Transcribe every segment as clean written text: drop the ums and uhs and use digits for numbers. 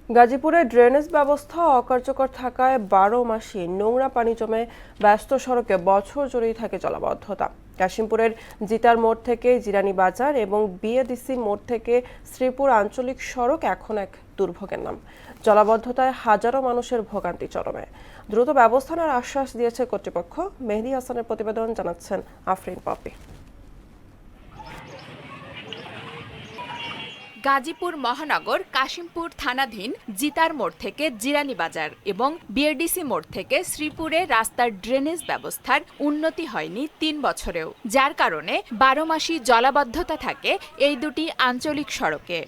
গাজীপুরে ড্রেনেজ ব্যবস্থা অকার্যকর থাকায় ১২ মাসে নোংরা পানি জমে ব্যস্ত সড়কে বছর জুড়েই থাকে জলাবদ্ধতা। কাশিমপুরের জিতার মোড় থেকে জিরানী বাজার এবং বিএডিসি মোড় থেকে শ্রীপুর আঞ্চলিক সড়ক এখন এক দুর্ভোগের নাম। জলাবদ্ধতায় হাজারো মানুষের ভোগান্তি চরমে। দ্রুত ব্যবস্থা নেওয়ার আশ্বাস দিয়েছে কর্তৃপক্ষ। মেহেদী হাসানের প্রতিবেদন, জানাচ্ছেন আফরিন পপি। গাজীপুর মহানগর কাশিমপুর থানাধীন জিতার মোড় থেকে জিরানী বাজার এবং বিএডিসি মোড় থেকে শ্রীপুরে রাস্তার ড্রেনেজ ব্যবস্থার উন্নতি হয়নি ৩ বছরেও, যার কারণে ১২ মাসই জলাবদ্ধতা থাকে এই দুটি আঞ্চলিক সড়কে।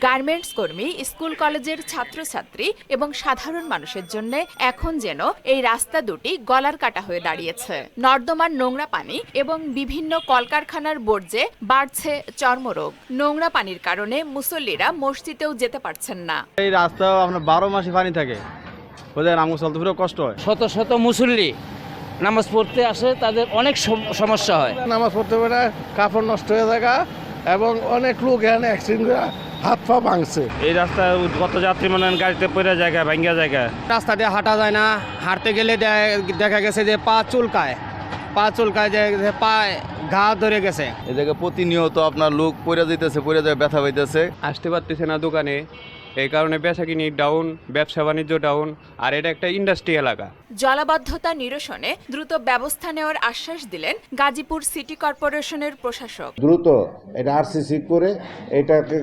গার্মেন্টস কর্মী, স্কুল কলেজের ছাত্রছাত্রী এবং সাধারণ মানুষের জন্য এখন যেন এই রাস্তা দুটি গলার কাটা হয়ে দাঁড়িয়েছে। নর্দমার নোংরা পানি এবং বিভিন্ন কলকারখানার বর্জ্যে বাড়ছে চর্মরোগ। নোংরা পানির কারণে মুসল্লিরা মসজিদেও যেতে পারছেন না। এই রাস্তা আপনার 12 মাসই পানি থাকে, ওদের নামাজ চলতে পুরো কষ্ট হয়। শত শত মুসল্লি নামাজ পড়তে আসে, তাদের অনেক সমস্যা হয়। নামাজ পড়তে পারে, কাপড় নষ্ট হয়ে থাকা এবং অনেক লোক এখানে অ্যাক্সিডেন্ট করে হাত পা ভাঙছে। এই রাস্তায় কত যাত্রী মনে গাড়িতে পড়ে জায়গা ভাঙ্গা জায়গা। রাস্তা দিয়ে হাঁটা যায় না, হাঁটতে গেলে দেখা গেছে যে পা চুলকায় যে পা ঘা ধরে গেছে। এই জায়গায় প্রতিনিয়ত আপনার লোক পড়ে যেতেছে, পড়ে যায়, ব্যথা পাইতেছে। আসতে পারতেছে না দোকানে, এই কারণে বেচাকিনি ডাউন, ব্যবসা বাণিজ্য ডাউন, আর এটা একটা ইন্ডাস্ট্রি এলাকা। জলাবদ্ধতা নিরসনে দ্রুত ব্যবস্থা নেওয়ার আশ্বাস দিলেন গাজীপুর সিটি কর্পোরেশনের প্রশাসক। দ্রুত এটা আরসিসি করে এটাকে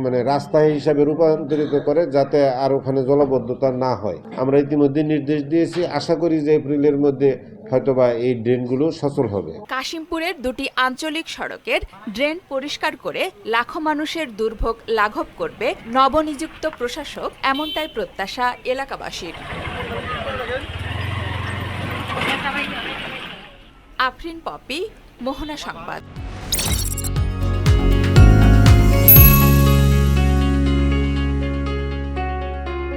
মানে রাস্তা হিসাবে রূপান্তরিত করে, যাতে আর ওখানে জলাবদ্ধতা না হয়। আমরা ইতিমধ্যে নির্দেশ দিয়েছি, আশা করি যে এপ্রিলের মধ্যে হয়তোবা এই ড্রেনগুলো সচল হবে। কাশিমপুরের দুটি আঞ্চলিক সড়কের ড্রেন পরিষ্কার করে লাখো মানুষের দুর্ভোগ লাঘব করবে নবনিযুক্ত প্রশাসক, এমনটাই প্রত্যাশা এলাকাবাসীর। আফরিন পপি, মোহনা সংবাদ।